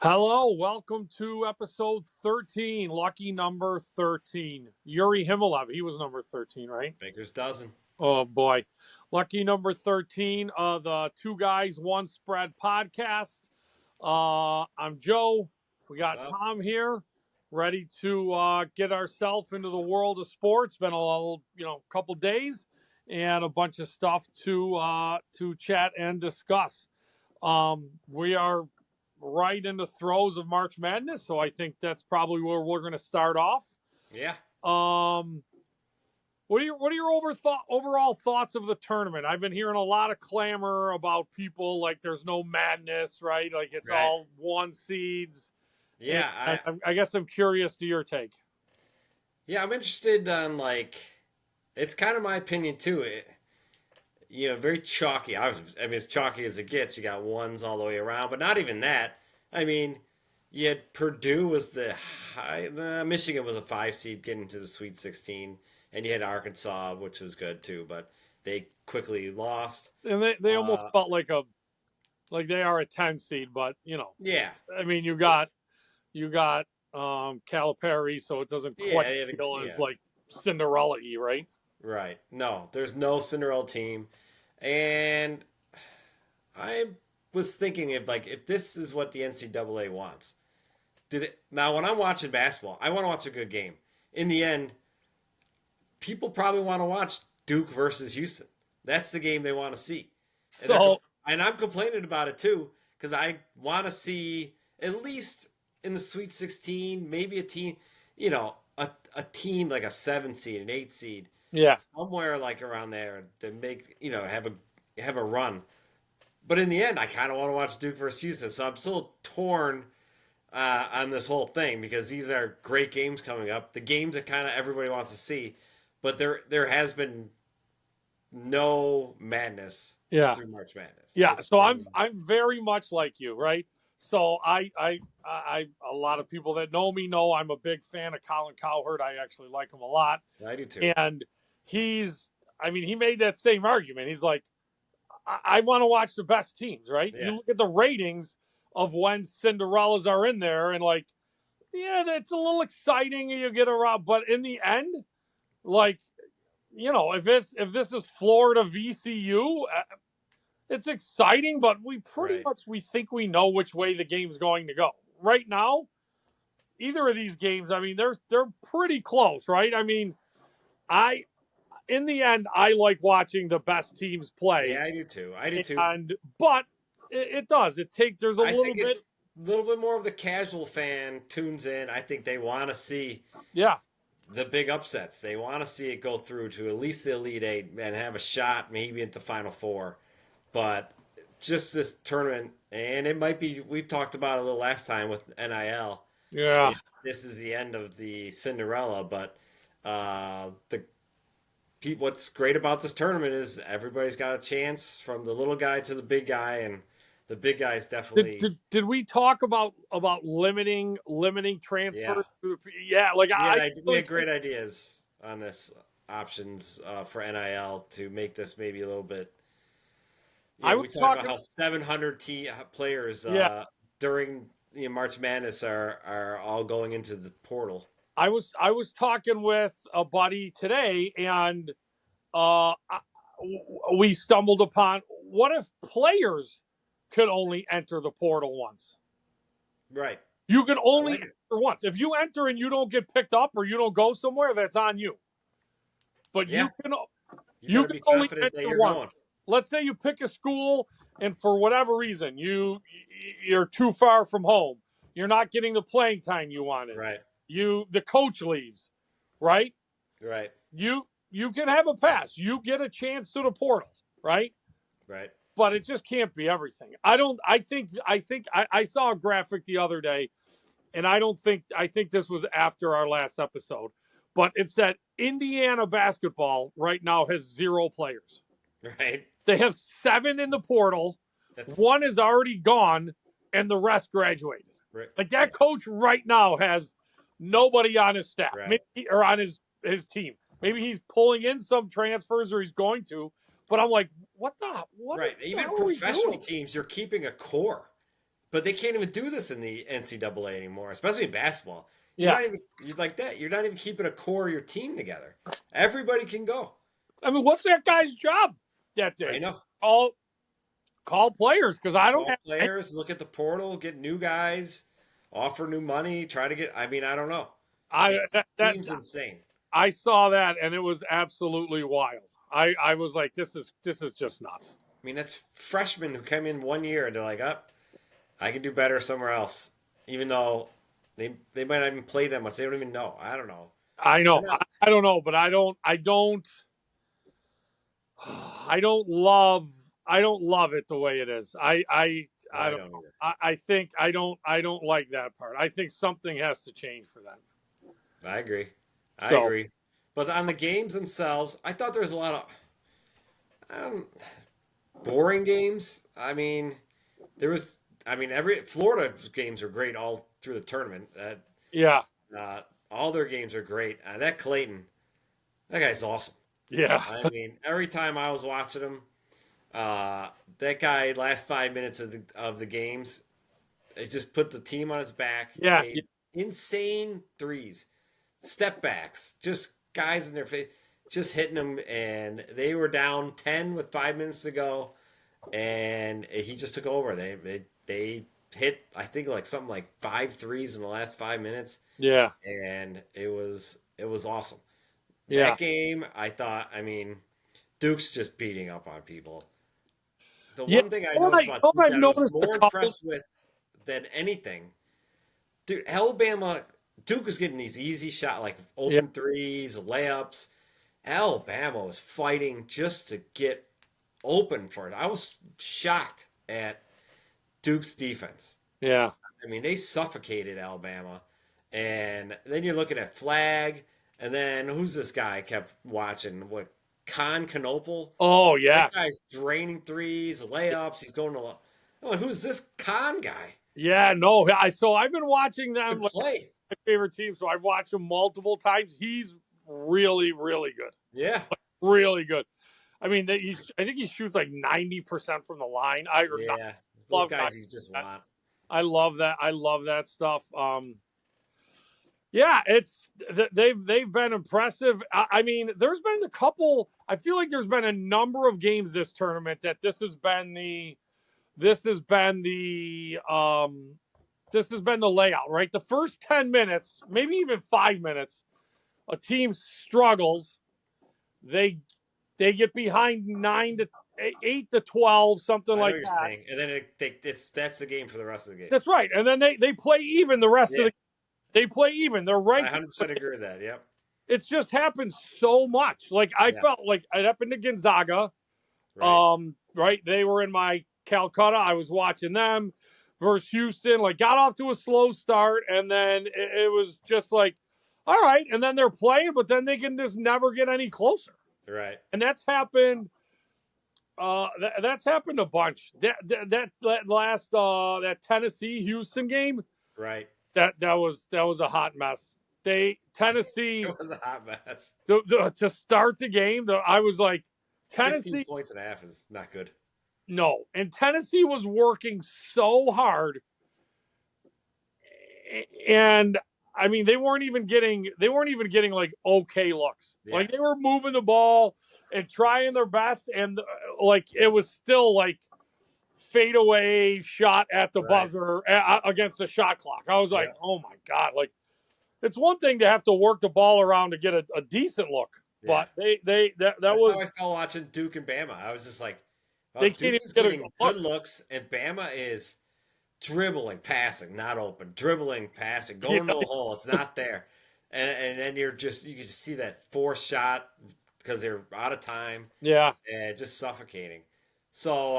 Hello, welcome to episode 13, lucky number 13. Yuri Himelev, he was number 13, right? Baker's dozen. Oh boy. Lucky number 13 of the Two Guys, One Spread podcast. I'm Joe. We got What's up? Tom here, ready to get ourselves into the world of sports. Been a little, couple days and a bunch of stuff to chat and discuss. We are right in the throes of March Madness, so I think that's probably where we're going to start off. Yeah. What are your overall thoughts of the tournament? I've been hearing a lot of clamor about people like there's no madness, right? Like it's Right. all one seeds. Yeah. I guess I'm curious to your take. I'm interested on it's kind of my opinion too. Very chalky. I mean, as chalky as it gets. You got ones all the way around, but not even that. I mean, you had Purdue was the Michigan was a 5 seed getting to the Sweet 16, and you had Arkansas, which was good too, but they quickly lost. And they almost felt like they are a 10 seed, but Yeah. I mean, you got Calipari, so it doesn't quite feel as like Cinderella-y, right? Right. No, there's no Cinderella team. And I was thinking if this is what the NCAA wants. Now when I'm watching basketball, I want to watch a good game. In the end, people probably want to watch Duke versus Houston. That's the game they want to see. And I'm complaining about it too, because I want to see at least in the Sweet 16, maybe a team, a team like a 7 seed, an 8 seed. Yeah. Somewhere like around there to make, have a run. But in the end, I kind of want to watch Duke versus Houston. So I'm still torn on this whole thing because these are great games coming up. The games that kind of everybody wants to see. But there has been no madness through March Madness. Yeah. So I'm very much like you, right? So I a lot of people that know me know I'm a big fan of Colin Cowherd. I actually like him a lot. I do too. And he made that same argument. He's like, I want to watch the best teams, right? Yeah. You look at the ratings of when Cinderellas are in there, and that's a little exciting. You get around, but in the end, if this is Florida VCU, it's exciting, but we pretty much think we know which way the game's going to go. Right now, either of these games, I mean, they're pretty close, right? I mean, in the end, I like watching the best teams play. Yeah, I do too. But it does. There's a little bit more of the casual fan tunes in. I think they want to see the big upsets. They want to see it go through to at least the Elite Eight and have a shot maybe into Final Four. But just this tournament, and it might be, we've talked about it a little last time with NIL. Yeah. This is the end of the Cinderella, but what's great about this tournament is everybody's got a chance from the little guy to the big guy, and the big guys definitely. Did we talk about limiting transfers? Yeah, we had great ideas on this options for NIL to make this maybe a little bit. Yeah, we talked about how 700 players during March Madness are all going into the portal. I was talking with a buddy today, and we stumbled upon, what if players could only enter the portal once? Right. You can only enter once. If you enter and you don't get picked up or you don't go somewhere, that's on you. But you can only enter once. Going. Let's say you pick a school and for whatever reason you're too far from home. You're not getting the playing time you wanted. Right. The coach leaves, right? Right. You can have a pass. You get a chance to the portal, right? Right. But it just can't be everything. I saw a graphic the other day, and I think this was after our last episode, but it said Indiana basketball right now has 0 players. Right. They have 7 in the portal. One is already gone, and the rest graduated. Right. Like that coach right now has nobody on his staff, or on his team. Maybe he's pulling in some transfers, or he's going to. But I'm like, what? Right. Even professional teams, you're keeping a core. but they can't even do this in the NCAA anymore, especially in basketball. You're Yeah. not even like that. You're not even keeping a core of your team together. Everybody can go. I mean, what's that guy's job that I day? know. Call call players because I don't Call have. players, look at the portal, get new guys, offer new money, try to get. I mean, I don't know. I It that seems insane. I saw that and it was absolutely wild. I was like, this is just nuts. I mean, that's freshmen who come in 1 year and they're like, up, I can do better somewhere else, even though they might not even play that much. They don't even know. I don't know. I They're know. not. I don't know, but I don't love it the way it is. No, I I don't don't know. either. I think I don't like that part. I think something has to change for them. I agree. I So agree. But on the games themselves, I thought there was a lot of boring games. I mean, there was. I mean, every Florida games are great all through the tournament. yeah, All their games are great. That Clayton, that guy's awesome. yeah, I mean, every time I was watching him, that guy last 5 minutes of the games, he just put the team on his back, yeah, made insane threes, step backs, just guys in their face, just hitting them, and they were down 10 with 5 minutes to go, and he just took over. They hit, I think, like something like five threes in the last 5 minutes, yeah, and it was awesome. yeah. That game, I thought, I mean, Duke's just beating up on people. The Yeah, one thing I what noticed about Duke I've that I was noticed a more couple. impressed with than anything, dude, Alabama, Duke was getting these easy shot, like Yeah, open threes, layups. Alabama was fighting just to get open for it. I was shocked at Duke's defense. yeah. I mean, they suffocated Alabama. And then you're looking at Flag, and then who's this guy I kept watching? What, Con Canopal? Oh That yeah, guy's draining threes, layups. He's going to. I'm like, who's this Con guy? yeah. No, I've been watching them Good like play. my favorite team. So I've watched him multiple times. He's really, really good. Yeah, Really good. I mean, I think he shoots like 90% from the line. I or not, yeah. Those love guys you just that. want. I love that. I love that stuff. Yeah, it's they've been impressive. I mean, there's been a couple. I feel like there's been a number of games this tournament that this has been the this has been the layout, right? The first 10 minutes, maybe even 5 minutes, a team struggles. They they get behind 8 to 12, something I know like what you're that. saying, and then that's the game for the rest of the game. That's right. And then they play even the rest of Yeah, the. They play even. They're I right. 100% agree with that. Yep. It's just happened so much. Like I Yeah. felt like it happened to Gonzaga. Right. Right. They were in my Calcutta. I was watching them versus Houston. Like got off to a slow start, and then it was just like, all right. And then they're playing, but then they can just never get any closer. Right. And that's happened. That's happened a bunch. That last that Tennessee Houston game. Right. That was a hot mess. Tennessee It was a hot mess. to start the game. I was like 15 Tennessee. points and a half is not good. No, and Tennessee was working so hard, and I mean they weren't even getting like okay looks. Yeah. Like they were moving the ball and trying their best, and like it was still like fadeaway shot at the Right. buzzer against the shot clock. I was like, Yeah. oh my god, like. It's one thing to have to work the ball around to get a decent look, Yeah. but that That's was how I felt watching Duke and Bama. I was just like, they well, can't Duke even is get a getting look. good looks, and Bama is dribbling, passing, not open, dribbling, passing, going to the hole. It's not there. And then you can just see that forced shot because they're out of time Yeah, and just suffocating. So,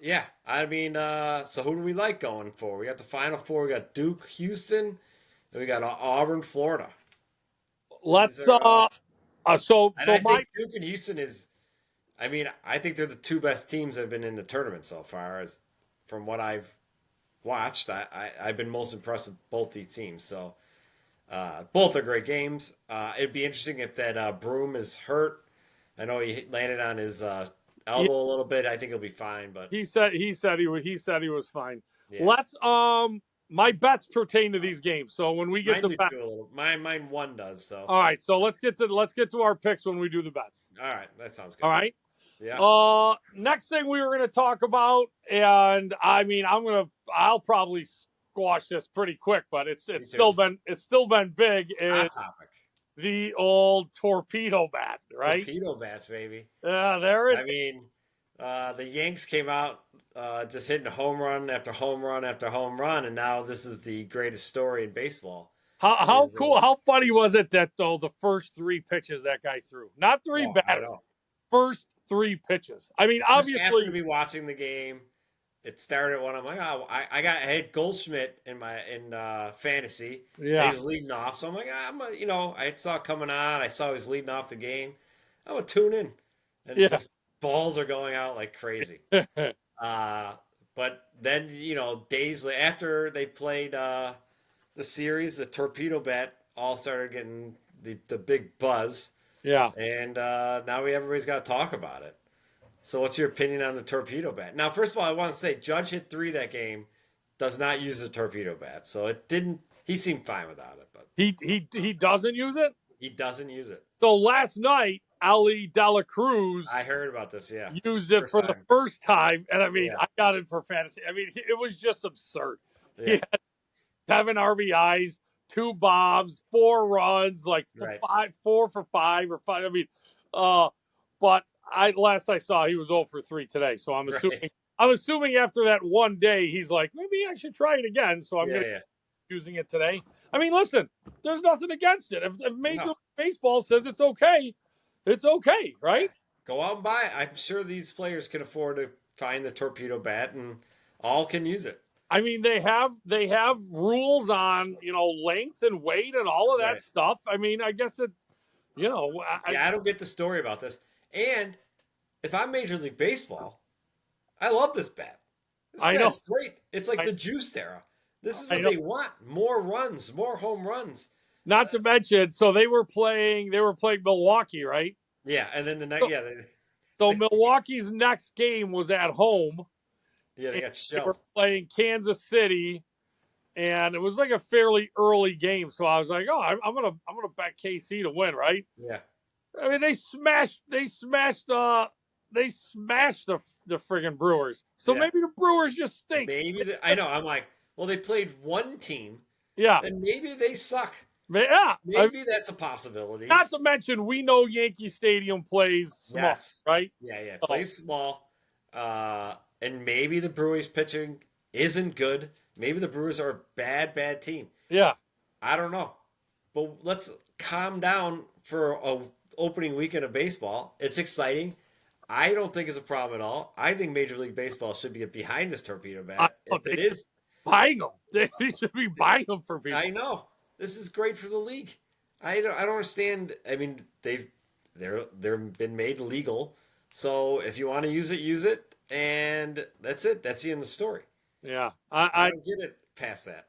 yeah, I mean, so who do we like going for? We got the Final Four. We got Duke, Houston, and we got Auburn, Florida. These let's are, so and I my think Duke and Houston is. I mean, I think they're the two best teams that have been in the tournament so far. As from what I've watched, I've been most impressed with both these teams. So both are great games. It'd be interesting if that Broom is hurt. I know he landed on his yeah, elbow a little bit. I think he'll be fine, but he said he was fine. Yeah. let's my bets pertain to these games. So when we get Mine to do bet, too a little. Mine one does. So all right. So let's get to our picks when we do the bets. all right, that sounds All good. right. Yeah. Next thing we were going to talk about, and I mean, I'll probably squash this pretty quick, but Me too. it's still been big. Is Hot topic. the old torpedo bat, right? Torpedo bats, baby. There it. I mean, the Yanks came out just hitting home run after home run after home run, and now this is the greatest story in baseball. How Is cool, how funny was it that though the first three pitches that guy threw, not three oh, I batters, know. first three pitches. I mean, Just happened to obviously, be watching the game. It started when I'm like, oh, I had Goldschmidt in fantasy, and he yeah, was leading off. So I'm like, I saw it coming on. I saw he was leading off the game. I'm gonna tune in, and yeah, just balls are going out like crazy. Uh, but then days after they played the series, the torpedo bat all started getting the big buzz, yeah. and now everybody's got to talk about it. So, what's your opinion on the torpedo bat? Now, first of all, I want to say Judge hit 3 that game, does not use the torpedo bat, so it didn't. He seemed fine without it, but He doesn't use it. he doesn't use it. So last night, Ali Dela I Cruz heard about this. Yeah, used it first for the time. first time, and I mean, Yeah, I got it for fantasy. I mean, it was just absurd. He yeah, had 7 RBIs, 2 bombs, 4 runs, like right, 4 for 5 or 5. I mean, uh, but last I saw he was 0 for 3 today. So right. I'm assuming after that one day he's like, maybe I should try it again. So I'm Yeah, gonna yeah. be using it today. I mean, listen, there's nothing against it. If Major No, League Baseball says it's okay, yeah. right? Go out and buy it. I'm sure these players can afford to find the torpedo bat, and all can use it. I mean, they have rules on length and weight and all of that Right. stuff. I mean, I guess it you know I, Yeah, I don't get the story about this. And if I'm Major League Baseball, I love this bat. This I know bat's great. It's like I, the juice era. This is I what know. they want. More runs, more home runs. Not to mention, so they were playing Milwaukee, right? Yeah, and then the night, So, yeah, so they, Milwaukee's next game was at home, yeah, they and got they were shelled. playing Kansas City, and it was like a fairly early game. So I was like, oh, I'm gonna bet KC to win, right? Yeah, I mean, they smashed the friggin' Brewers. So yeah. maybe the Brewers just stink. I know. I'm like, well, they played one team, Yeah, then maybe they suck. yeah. Maybe that's a possibility. Not to mention, we know Yankee Stadium plays small, Yes. right? Yeah, yeah. So Play small. And maybe the Brewers pitching isn't good. Maybe the Brewers are a bad, bad team. yeah, I don't know. But let's calm down for a opening weekend of baseball. It's exciting. I don't think it's a problem at all. I think Major League Baseball should be behind this torpedo I bat. know If they it should is, be buying them. They should be buying them for I people. know this is great for the league. I don't understand. I mean, they're been made legal. So if you want to use it, and that's it. That's the end of the story. Yeah, I I don't get it past that.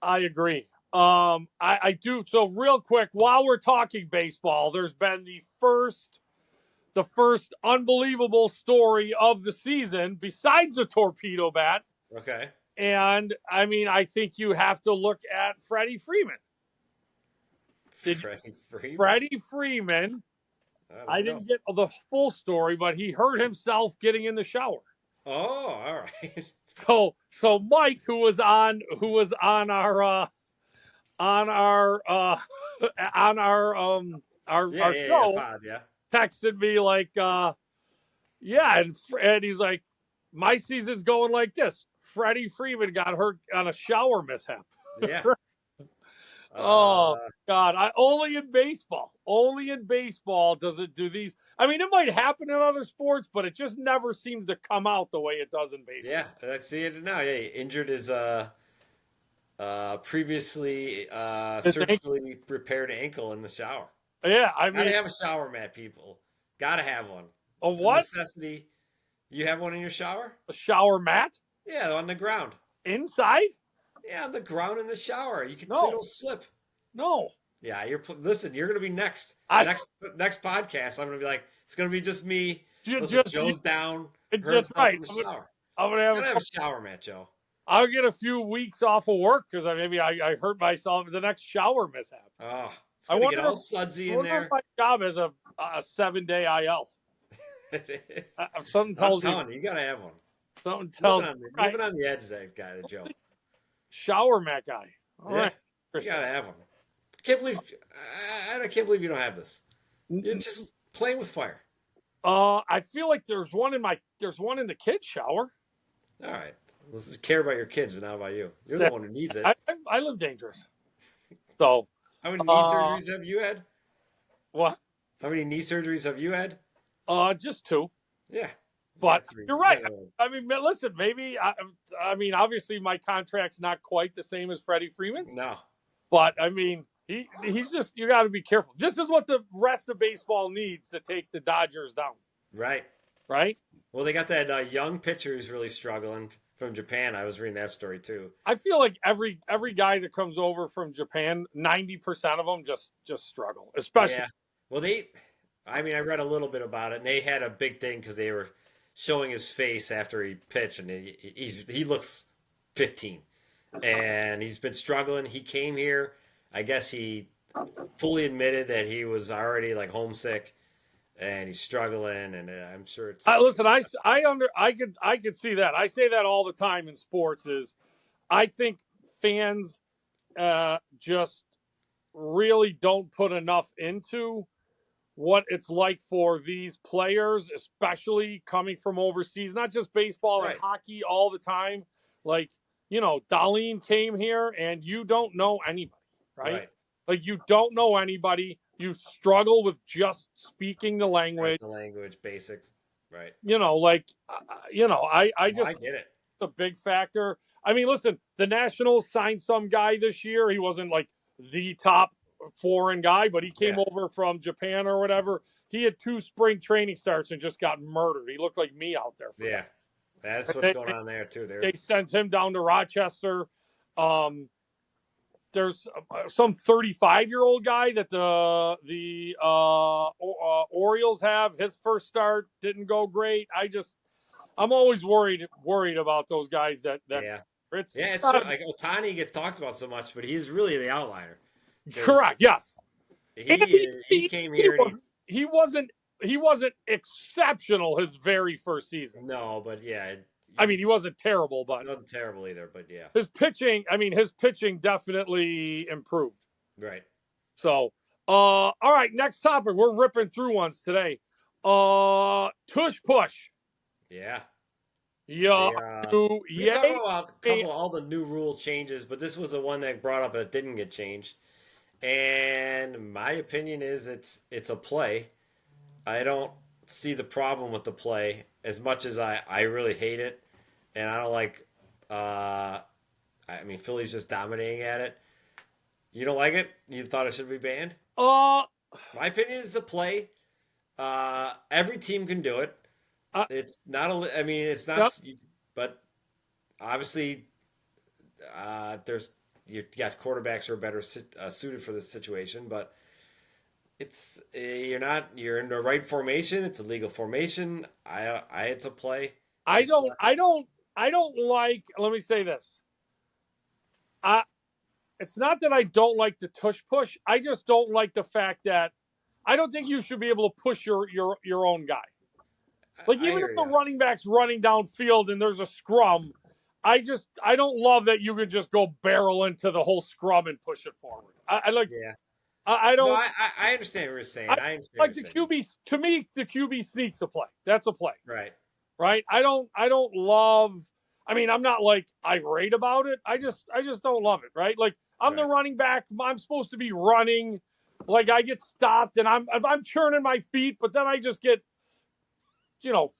I agree. I do. So real quick, while we're talking baseball, there's been the first unbelievable story of the season besides the torpedo bat. Okay. And I mean, I think you have to look at Freddie Freeman. Did Freddie Freeman. Freddie Freeman? I I don't know. didn't get the full story, but he hurt himself getting in the shower. Oh, all right. So Mike, who was on our on Yeah, our yeah, yeah. show, Pod, yeah. texted me like, yeah, and he's like, my season's going like this. Freddie Freeman got hurt on a shower mishap. Yeah. Oh Uh, God! Only in baseball does it do these. I mean, it might happen in other sports, but it just never seems to come out the way it does in baseball. yeah. I see it now. Yeah, he injured his previously His surgically repaired ankle in the shower. Yeah, I Gotta mean, have a shower mat, people. Gotta have one. a It's a what? necessity. You have one in your shower? A shower mat Yeah, on the ground. inside? Yeah, on the ground in the shower. You can so you No, don't slip. no. Yeah, listen. You're gonna be next. I Next podcast. I'm gonna be like, it's gonna be just me. Listen, just Joe's down, hurt just himself right. in the shower. I'm gonna have Gotta a have a couple, shower mat, Joe. I'll get a few weeks off of work because I hurt myself with the next shower mishap. Oh, it's I gonna get wonder all if, sudsy I in wonder if there. my job is a 7-day IL. It is. Something I'm tells me. telling you, you gotta have one. Something tells Living me. on the All right, living on the edge, that guy, the Joe. shower mat guy. All Yeah, right, you interesting. gotta have one. I can't believe I can't believe you don't have this. You're just playing with fire. I feel like there's one in the kids' shower. All right, let's just care about your kids, but not about you. You're the That one who needs it. I live dangerous. So, How many knee uh, surgeries have you had? what? How many knee surgeries have you had? Just two. Yeah, you But got three. you're You right. got I mean, listen, maybe I mean, obviously my contract's not quite the same as Freddie Freeman's, no, but I mean, he's just you got to be careful. This is what the rest of baseball needs to take the Dodgers down, right. right? Well, they got that young pitcher who's really struggling from Japan. I was reading that story too. I feel like every guy that comes over from Japan, 90% of them just struggle, especially. Yeah. Well, I mean, I read a little bit about it, and they had a big thing because they were showing his face after he pitched, and he looks 15, and he's been struggling. He came here. I guess he fully admitted that he was already like homesick, and he's struggling, and I'm sure it's Listen, I could see that. I say that all the time in sports. Is I think fans just really don't put enough into what it's like for these players, especially coming from overseas, not just baseball and right, hockey all the time. Like, Darlene came here and you don't know anybody, right? right, Like, you don't know anybody. You struggle with just speaking the right. language. The language basics, right. Like, I Oh, I just, get it. a big factor. I mean, listen, the Nationals signed some guy this year. He wasn't like the top foreign guy, but he came Yeah, over from Japan or whatever. He had 2 spring training starts and just got murdered. He looked like me out there for yeah. That's that. what's going on there too. They sent him down to Rochester. Um, there's some 35-year-old guy that the Orioles have. His first start didn't go great. I'm always worried about those guys that Yeah. it's Yeah, it's true. not Like Otani gets talked about so much, but he's really the outlier because correct. Yes, and he came here and he wasn't he wasn't exceptional his very first season. no, but yeah, I mean, he wasn't terrible, but wasn't terrible either. But yeah, his pitching definitely improved. right. So, all right, next topic. We're ripping through ones today. Tush push. Yeah, Yeah, they we talk yay. about a couple of all the new rules changes, but this was the one that brought up that didn't get changed. And my opinion is it's a play. I don't see the problem with the play as much as I really hate it, and I don't like. I mean, Philly's just dominating at it. You don't like it? You thought it should be banned? Uh, My opinion is a play. Every team can do it. uh, It's not a. I mean, it's yep. not. But obviously, there's you got quarterbacks who are better suited for this situation. But it's you're not. You're in the right formation. It's a legal formation. It's a play. I It don't, sucks. I don't, I don't like. Let me say this. I, it's not that I don't like the tush push. I just don't like the fact that I don't think you should be able to push your own guy. Like I even if hear the you. running back's running downfield and there's a scrum, I don't love that you can just go barrel into the whole scrum and push it forward. I like Yeah. I No, don't I understand what you're I saying. I understand what like you're the saying. QB. To me, the QB sneaks a play. That's a play, Right. right? I don't love. I mean, I'm not like irate about it. I just don't love it, right? Like I'm the Right. running back. I'm supposed to be running. Like I get stopped and I'm churning my feet, but then I just get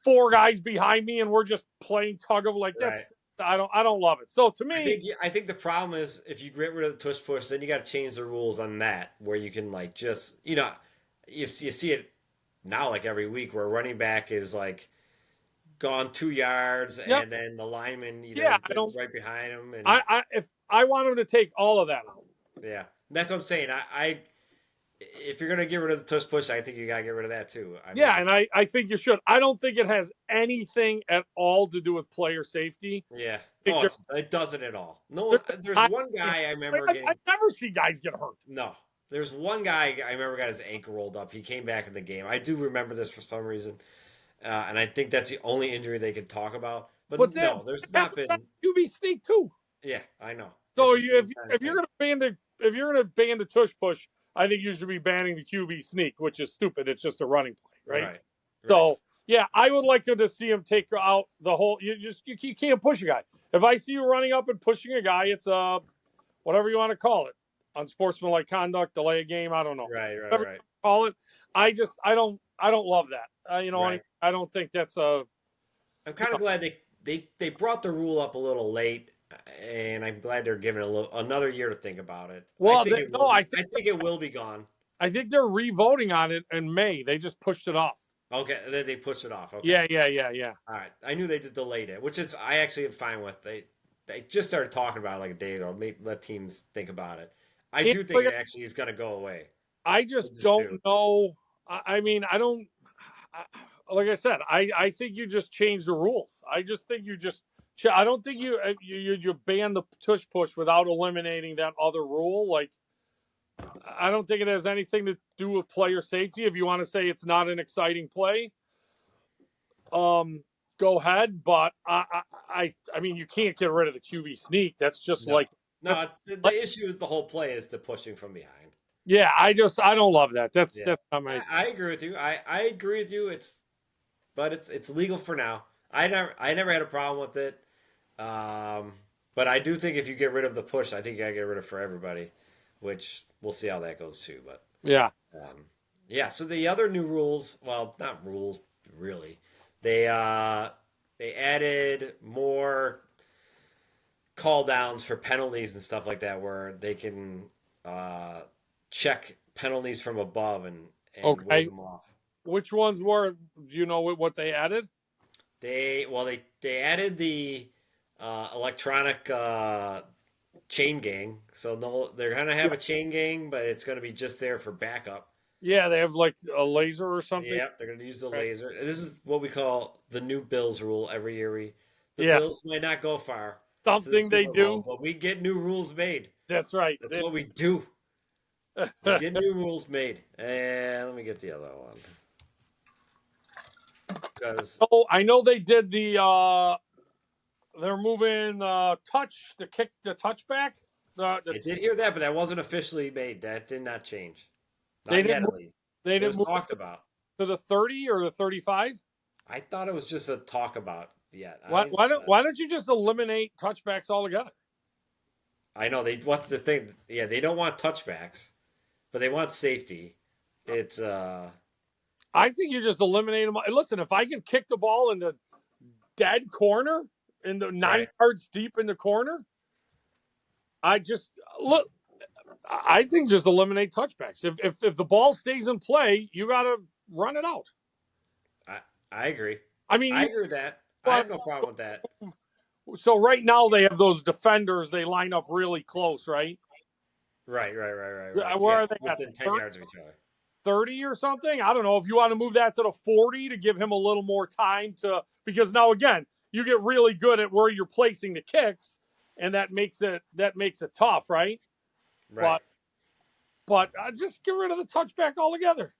4 guys behind me and we're just playing tug of like that's Right. I don't love it. So to me, I think the problem is if you get rid of the tush push, then you got to change the rules on that where you can like just you see it now like every week where a running back is like gone 2 yards yeah, and then the lineman yeah, I get don't right behind him and I if I want him to take all of that out. yeah, that's what I'm saying. if you're gonna get rid of the tush push, I think you gotta get rid of that too. I Yeah, mean, and I think you should. I don't think it has anything at all to do with player safety. yeah. I think Oh, it doesn't at all. No, there's there's I, one guy I remember I getting. never see guys get hurt. No, there's one guy I remember got his ankle rolled up. He came back in the game. I do remember this for some reason, and I think that's the only injury they could talk about. But But that no, there's not happens on been. QB sneak too. Yeah, I know. It's So the same kind of if you're thing. gonna ban the tush push, I think you should be banning the QB sneak, which is stupid. It's just a running play, right? Right, right, So yeah, I would like to see him take out the whole. You can't push a guy. If I see you running up and pushing a guy, it's whatever you want to call it, unsportsmanlike conduct, delay a game. I don't know. right, right, Whatever right, you call it. I don't love that. right. I don't think that's a. I'm kind of glad they brought the rule up a little late, and I'm glad they're giving another year to think about it. I Well, think it will no, be. I think it will be gone. I think they're re-voting on it in May. They just pushed it off. Okay, then they pushed it off. Okay, Yeah. all right. I knew they just delayed it, which is I actually am fine with. They just started talking about it like a day ago. Let teams think about it. I And do think it actually is going to go away. I I just just do. don't know. I mean, I don't. Like I said, I think you just change the rules. I just think you just. I don't think you ban the tush push without eliminating that other rule. Like, I don't think it has anything to do with player safety. If you want to say it's not an exciting play, go ahead. But I mean, you can't get rid of the QB sneak. That's just No, like that's no. The like, issue with the whole play is the pushing from behind. yeah. I don't love that. Yeah, That's not my. I agree with you. I agree with you. But it's legal for now. I never had a problem with it. But I do think if you get rid of the push, I think you gotta get rid of it for everybody, which we'll see how that goes too. But Yeah. yeah, so the other new rules, well, not rules really. They added more call downs for penalties and stuff like that, where they can uh, check penalties from above and wave Okay. them off. Which ones were? Do you know what they added? They added the electronic chain gang, so they're gonna have a chain gang, but it's gonna be just there for backup. Yeah, they have like a laser or something. Yeah, they're gonna use the Right. laser. This is what we call the new Bills rule. Every year the Yeah, Bills might not go far to the something they Super Bowl, do. but we get new rules made. That's right. That's what we do. We get new rules made. And let me get the other one. Because Oh, I know they did they're moving the kick the touchback. I did hear that, but that wasn't officially made. That did not change. They Not didn't yet, move, at least. they It didn't was move talked about. to the 30 or the 35. I thought it was just a talk about yet. Why don't you just eliminate touchbacks altogether? I know they. What's the thing? Yeah, they don't want touchbacks, but they want safety. It's I think you just eliminate them. Listen, if I can kick the ball in the dead corner, in the 9 yards deep in the corner, I just look. I think just eliminate touchbacks. If the ball stays in play, you got to run it out. I I agree. I mean, I agree with that. I have no problem with that. so right now they have those defenders. They line up really close, right? Right. Where Yeah, are they at? within 10 yards of each other. 30 or something? I don't know. If you want to move that to the 40 to give him a little more time to, because now again, you get really good at where you're placing the kicks, and that makes it tough, right? Right. But just get rid of the touchback altogether.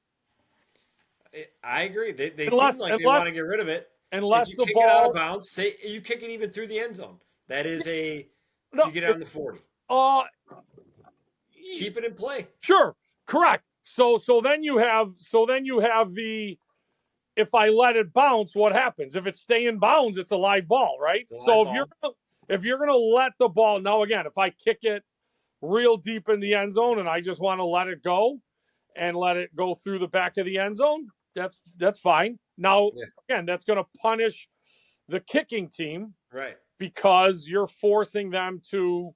I agree. They seem Unless like they want to get rid of it. If unless you the kick it out of ball bounds, say you kick it even through the end zone. That is if no, you get out on the 40. uh Keep it in play. sure, correct. So then you have the if I let it bounce, what happens? If it stay in bounds, it's a live ball, right? It's a live So ball. if you're gonna let the ball now again, if I kick it real deep in the end zone and I just want to let it go and let it go through the back of the end zone, that's fine. Now Yeah. again, that's gonna punish the kicking team Right. because you're forcing them to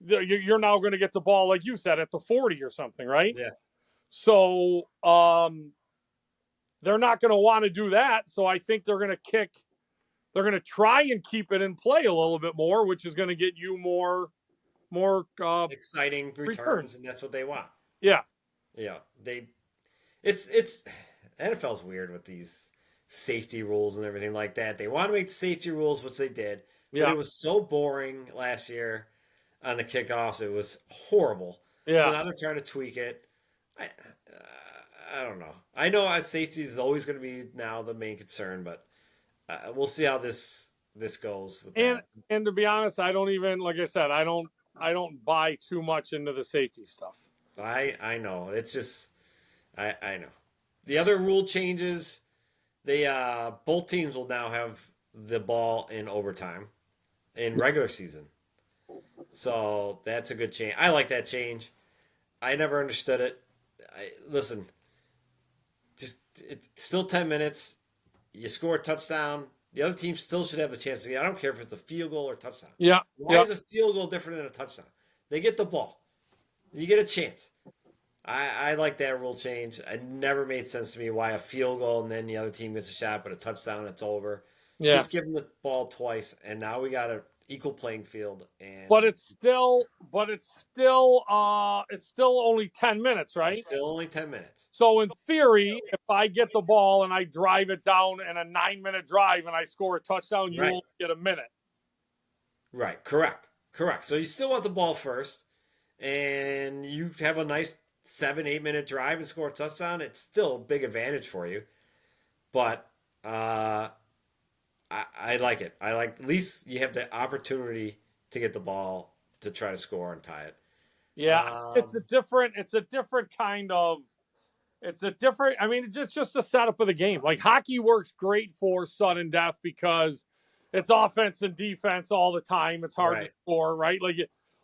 you're now going to get the ball like you said at the 40 or something, right? Yeah. So they're not going to want to do that. So I think they're going to try and keep it in play a little bit more, which is going to get you more Exciting returns, and that's what they want. Yeah. Yeah, it's NFL's weird with these safety rules and everything like that. They want to make the safety rules, which they did, but Yeah, it was so boring last year on the kickoffs. It was horrible. So yeah. now they're trying to tweak it. I don't know. I know safety is always going to be now the main concern, but we'll see how this goes with And that. and to be honest, I don't even like I said, I don't buy too much into the safety stuff. I know. It's just I know. The other rule changes. They both teams will now have the ball in overtime in regular season. So that's a good change. I like that change. I never understood it. Listen, just it's still 10 minutes. You score a touchdown. The other team still should have a chance to get. I don't care if it's a field goal or touchdown. Yeah, Why yeah. is a field goal different than a touchdown? They get the ball. You get a chance. I like that rule change. It never made sense to me why a field goal and then the other team gets a shot, but a touchdown, it's over. Yeah. Just give them the ball twice, and now we got an equal playing field. And But it's still only 10 minutes, it's right? still only 10 minutes. So in theory, if I get the ball and I drive it down in a 9-minute drive and I score a touchdown, you Right. only get a minute. Right. Correct. So you still want the ball first, and you have a nice 7-8 minute drive and score a touchdown. It's still a big advantage for you, but I like it. I like at least you have the opportunity to get the ball to try to score and tie it. Yeah, it's a different kind of it's a different I mean it's just the setup of the game. Like hockey works great for sudden death because it's offense and defense all the time. It's hard to Right. score, right?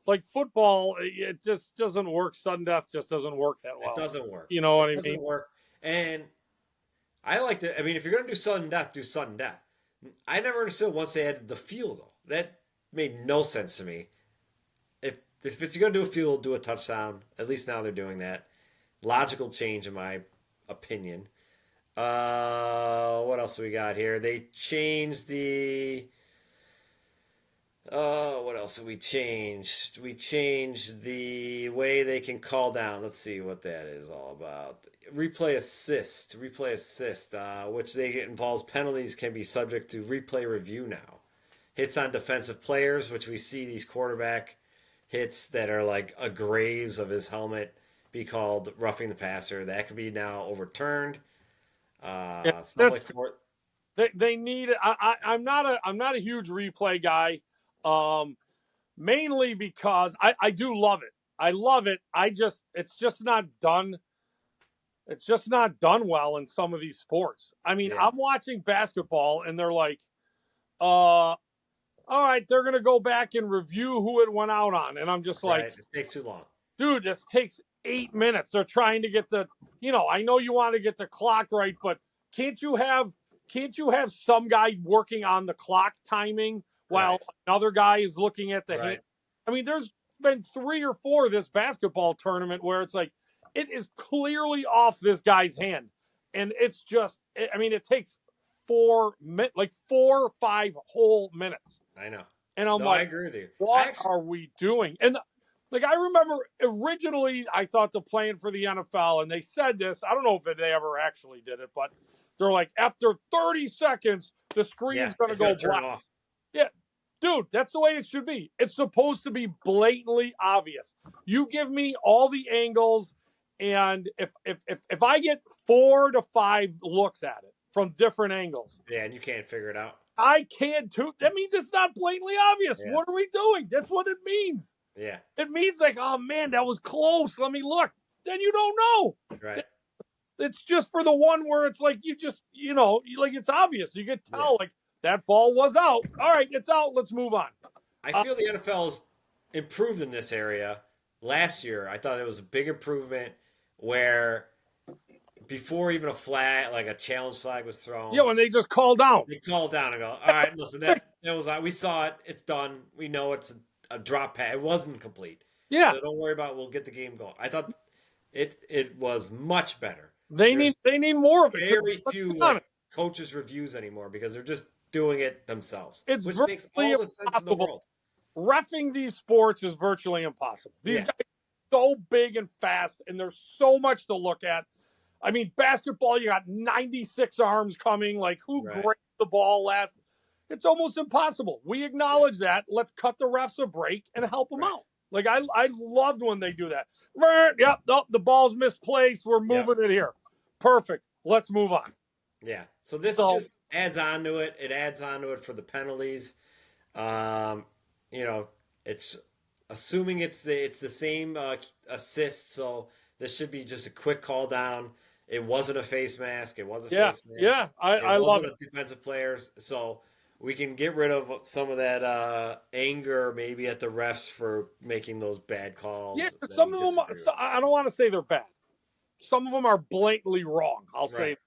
Like football, it just doesn't work. Sudden death just doesn't work that It well. doesn't work. You know what It I doesn't mean? work. And I like to. I mean, if you're going to do sudden death, do sudden death. I never understood once they had the field goal. That made no sense to me. If it's going to do a field, do a touchdown. At least now they're doing that. Logical change, in my opinion. What else do we got here? They changed the. What else have we changed? We changed the way they can call down. Let's see what that is all about. Replay assist, which they involves penalties can be subject to replay review now. Hits on defensive players, which we see these quarterback hits that are like a graze of his helmet, be called roughing the passer. That could be now overturned. Yeah, Stuff that's like court. they need. I'm not a huge replay guy, mainly because I do love it. I love it. It's just not done. It's just not done well in some of these sports. I mean, Yeah, I'm watching basketball and they're like, all right, they're gonna go back and review who it went out on, and I'm just like, right. It takes too long. dude, this takes 8 minutes. They're trying to get I know you want to get the clock right, but can't you have can't you have some guy working on the clock timing while Right, another guy is looking at the hand? right. I mean, there's been 3 or 4 this basketball tournament where it's like it is clearly off this guy's hand, and it's just I mean, it takes 4 or 5 whole minutes, I know. and I'm No, I like, agree with you. I what actually, are we doing? And like I remember originally I thought the plan for the NFL, and they said this, I don't know if they ever actually did it, but they're like, after 30 seconds, the yeah, screen's gonna it's gonna go turn black. off. Yeah. Dude, that's the way it should be. It's supposed to be blatantly obvious. You give me all the angles, and if I get 4 to 5 looks at it from different angles, Yeah, and you can't figure it out. I can too. That means it's not blatantly obvious. Yeah, What are we doing? That's what it means. yeah, It means like, oh man, that was close. Let me look. Then you don't know. right. It's just for the one where it's like like it's obvious. You could Yeah, tell like that ball was out. All right, it's out. Let's move on. I feel the NFL has improved in this area. Last year, I thought it was a big improvement where before even a flag, like a challenge flag was thrown, Yeah, when they just call down. they call down and go, "All right, listen, that was we saw it. It's done. We know it's a drop pass. It wasn't complete, Yeah, so don't worry about. It. We'll get the game going." I thought it was much better. they need There's they need more of it. very Let's few be like honest. coaches reviews anymore because they're just doing it themselves, It's which makes virtually all the sense in the impossible. world. Reffing these sports is virtually impossible. These Yeah, guys so big and fast, and there's so much to look at. I mean, basketball, you got 96 arms coming. Like, who Right. grabs the ball last? It's almost impossible. We acknowledge that. Let's cut the refs a break and help them Right. out. Like, I loved when they do that. Yep, nope, the ball's misplaced. We're Yep. moving it here. Perfect. Let's move on. Yeah. So this So, just adds on to it. It adds on to it for the penalties. Um, you know, it's assuming it's the same assist, so this should be just a quick call down. It wasn't a face mask. It was a yeah, face mask. yeah, It I love wasn't it. a defensive player, so we can get rid of some of that anger maybe at the refs for making those bad Yeah, calls that we some of them, disagree with. I don't want to say they're bad. Some of them are blatantly wrong. I'll say Right.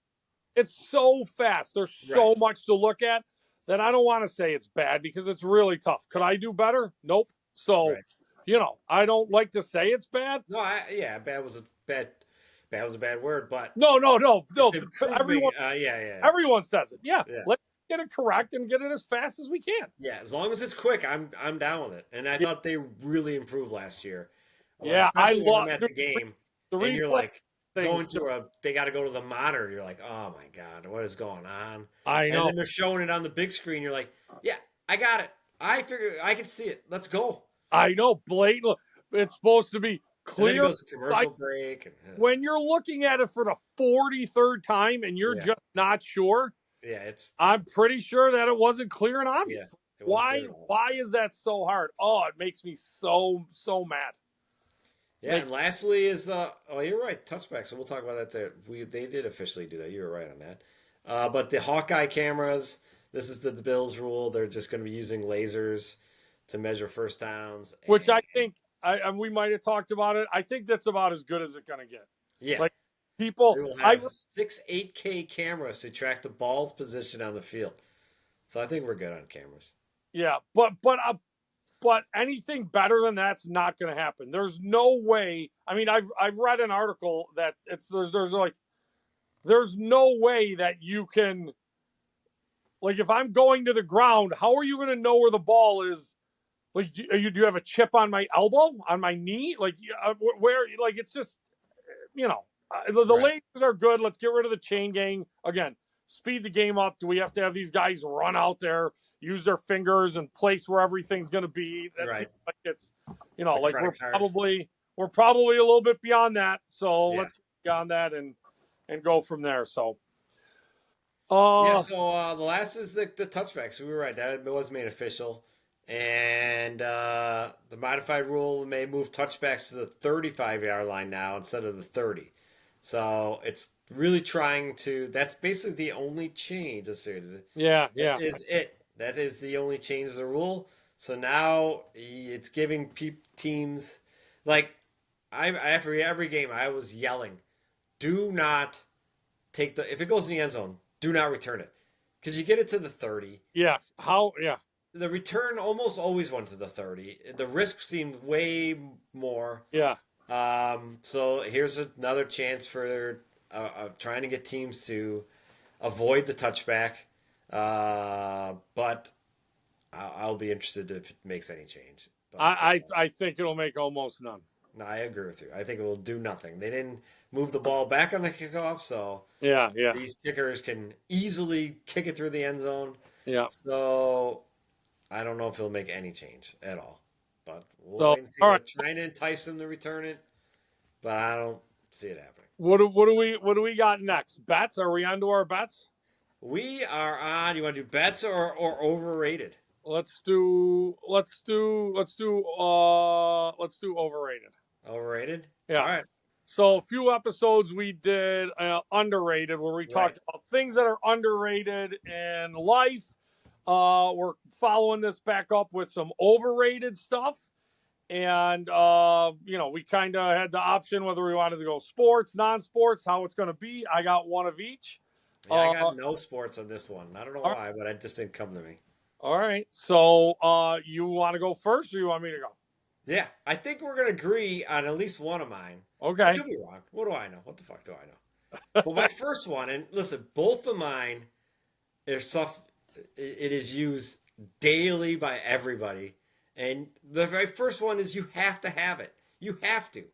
it's so fast. There's Right. so much to look at that I don't want to say it's bad because it's really tough. Could I do better? Nope. So, Right. I don't like to say it's bad. No, yeah, bad was a bad word, but No, no, no, it's no. improving. Everyone says it. Yeah, Yeah. let's get it correct and get it as fast as we can. Yeah, as long as it's quick, I'm down with it. And I Yeah, thought they really improved last year, yeah. I especially when I'm love at the game the and you're replay like things. they got to go to the monitor. You're like, oh my god, what is going on? I And know. then they're showing it on the big screen. You're like, yeah, I got it. I figure I can see it. Let's go. I know. Blatant. It's supposed to be And then it clear. goes to commercial break. And, When you're looking at it for the 43rd time and you're yeah, just not sure, yeah, it's I'm pretty sure that it wasn't clear and yeah, obvious. it wasn't Why? clear at all. Why is that so hard? Oh, it makes me so mad. Yeah, and Makes lastly is oh, you're right, touchback. So we'll talk about that there. They did officially do that. You were right on that. But the Hawkeye cameras, this is the Bills rule. They're just going to be using lasers to measure first downs, which I and think and we might have talked about it. I think that's about as good as it's gonna get. yeah, Like people, they will I have six 8K cameras to track the ball's position on the field. So I think we're good on cameras. yeah, but anything better than that's not gonna happen. There's no way. I mean, I've read an article that there's like there's no way that you can like if I'm going to the ground, how are you gonna know where the ball is? Like, do you have a chip on my elbow, on my knee? Like, where? Like, it's just, the Right, lasers are good. Let's get rid of the chain gang again. Speed the game up. Do we have to have these guys run out there, use their fingers, and place where everything's going to be? That right. seems like it's, The like credit card. we're probably a little bit beyond that. So Yeah. let's get beyond that and go from there. So, Yeah, uh, so the last is the touchback. So we were right. That was made official. And the modified rule may move touchbacks to the 35-yard line now instead of the 30. So it's really trying to. That's basically the only change. Let's see. yeah, That yeah, is it. That is the only change to the rule. So now it's giving teams like after every game I was yelling, do not take the if it goes in the end zone, do not return it because you get it to the 30. yeah. How? Yeah, The return almost always went to the 30. The risk seemed way more. yeah. So here's another chance for trying to get teams to avoid the touchback. But I'll be interested if it makes any change. But I think it'll make almost none. no, I agree with you. I think it will do nothing. They didn't move the ball back on the kickoff, so Yeah, yeah, these kickers can easily kick it through the end zone. yeah. So I don't know if it'll make any change at all. But we'll So, wait and see. all They're right. trying to entice them to return it, but I don't see it happening. What do we got next? Bets? Are we on to our bets? We are on. You want to do bets or overrated? Let's do overrated. Overrated. All Yeah. right. So a few episodes we did underrated where we Right. talked about things that are underrated in life. We're following this back up with some overrated stuff. And we kind of had the option whether we wanted to go sports, non-sports, how it's going to be. I got one of each. Yeah, I Uh, got no sports on this one. I don't know all why, but it just didn't come to me. right. So you want to go first, or you want me to go? Yeah, I think we're gonna agree on at least one of mine. I Okay. could be wrong. What do I know? What the fuck do I know? But my first one, and listen, both of mine is stuff. It is used daily by everybody, and the very first one is you have to have it. You have to.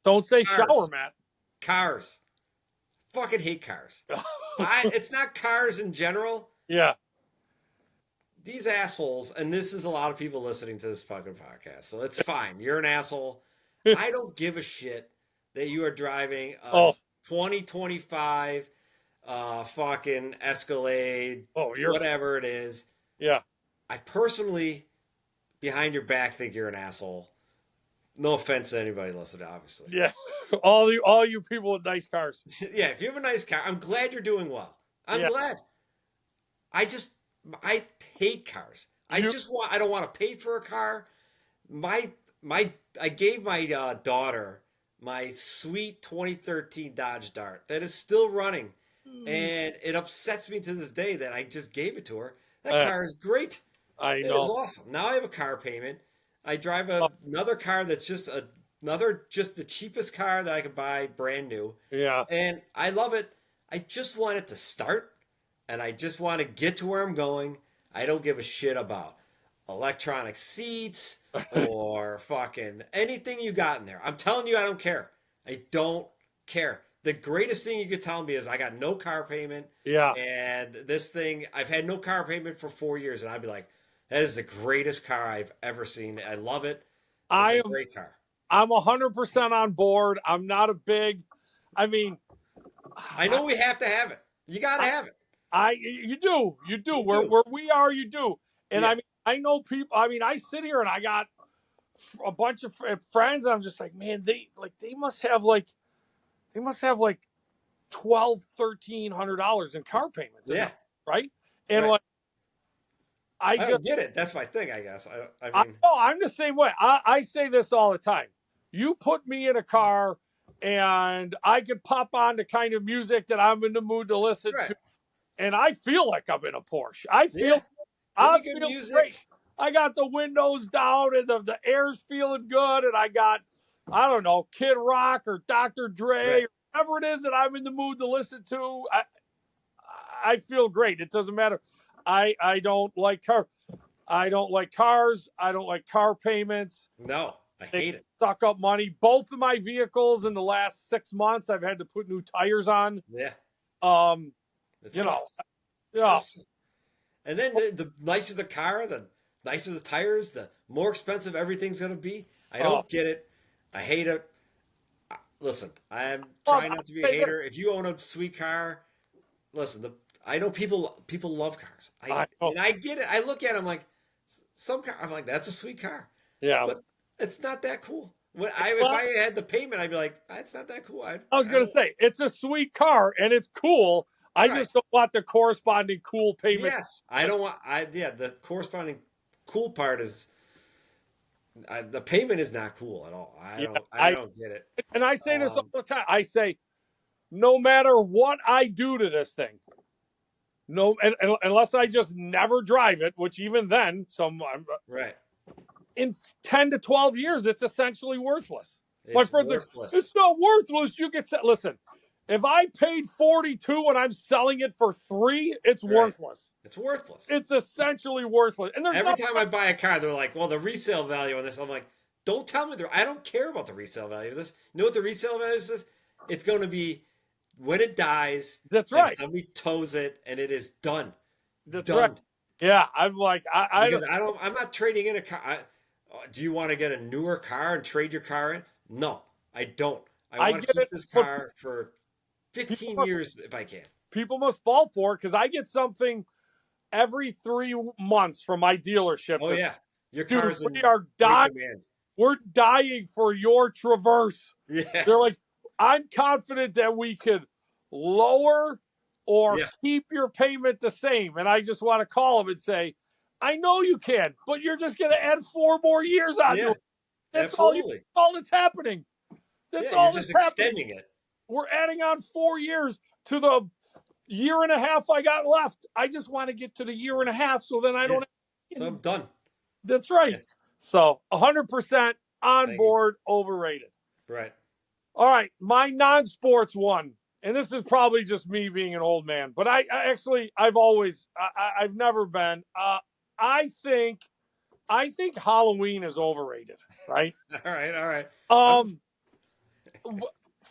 Don't say shower Cars. mat. Cars. Fucking hate cars. It's not cars in general. Yeah. These assholes, and this is a lot of people listening to this fucking podcast, so it's fine. You're an asshole. I don't give a shit that you are driving a Oh, 2025 fucking Escalade, you're whatever it is. yeah. I personally, behind your back, think you're an asshole. No offense to anybody listening, obviously. Yeah. All you people with nice cars. Yeah, if you have a nice car, I'm glad you're doing well. I'm glad. I hate cars. I don't want to pay for a car. I gave my daughter my sweet 2013 Dodge Dart that is still running, and it upsets me to this day that I just gave it to her. That car is great. I It know. is awesome. Now I have a car payment. I drive another car that's just the cheapest car that I could buy, brand new. Yeah. And I love it. I just want it to start, and I just want to get to where I'm going. I don't give a shit about electronic seats or fucking anything you got in there. I'm telling you, I don't care. I don't care. The greatest thing you could tell me is I got no car payment. Yeah. And this thing, I've had no car payment for 4 years, and I'd be like, that is the greatest car I've ever seen. I love it. It's a great car. I'm 100% on board. I'm not a big. I mean, I know we have to have it. You got to have it. You do. Where we are, you do. And I mean, I know people. I mean, I sit here and I got a bunch of friends, and I'm just like, man, they must have like $1,200-$1,300 in car payments. Yeah. Right. And like, I don't get it. That's my thing, I guess. I mean, I'm the same way. I say this all the time. You put me in a car, and I could pop on the kind of music that I'm in the mood to listen to, and I feel like I'm in a Porsche. I feel good music. Great. I got the windows down, and the air's feeling good, and I got, I don't know, Kid Rock or Dr. Dre or whatever it is that I'm in the mood to listen to. I feel great. It doesn't matter. I don't like cars. I don't like cars. I don't like car payments. No, I hate it. Suck up money. Both of my vehicles in the last 6 months, I've had to put new tires on. Yeah. Yeah. And then the nicer the car, the nicer the tires, the more expensive everything's going to be. I don't get it. I hate it. Listen, I'm trying not to be a hater. If you own a sweet car, listen, I know people love cars. And I get it. I look at them like, some car, I'm like, that's a sweet car. Yeah. But it's not that cool. If I had the payment, I'd be like, it's not that cool. I was going to say, it's a sweet car and it's cool. I just don't want the corresponding cool payment. Yes. I don't want, the corresponding cool part is, the payment is not cool at all. I don't get it. And I say this all the time. I say, no matter what I do to this thing, unless I just never drive it, which even then, in 10 to 12 years, it's essentially worthless. My friends are, it's not worthless. You can say, listen, if I paid 42 and I'm selling it for 3, it's worthless. It's worthless. It's essentially worthless. And every time I buy a car, they're like, well, the resale value on this. I'm like, don't tell me. I don't care about the resale value of this. You know what the resale value is? It's going to be when it dies. That's right. Somebody tows it and it is done. That's right. Yeah, I'm like, I'm not trading in a car. Do you want to get a newer car and trade your car in? No, I don't. I want to keep this car for 15 years if I can. People must fall for it because I get something every 3 months from my dealership. Oh, yeah. Your car's we are dying. We're dying for your Traverse. Yes. They're like, I'm confident that we could lower or keep your payment the same. And I just want to call them and say, I know you can, but you're just going to add 4 more years on you. That's absolutely. all that's happening. That's all that's extending it. We're adding on 4 years to the year and a half I got left. I just want to get to the year and a half so then I don't. So I'm done. That's right. Yeah. So 100% on board, overrated. Right. All right. My non-sports one, and this is probably just me being an old man, but I've never been. I think Halloween is overrated, right? All right.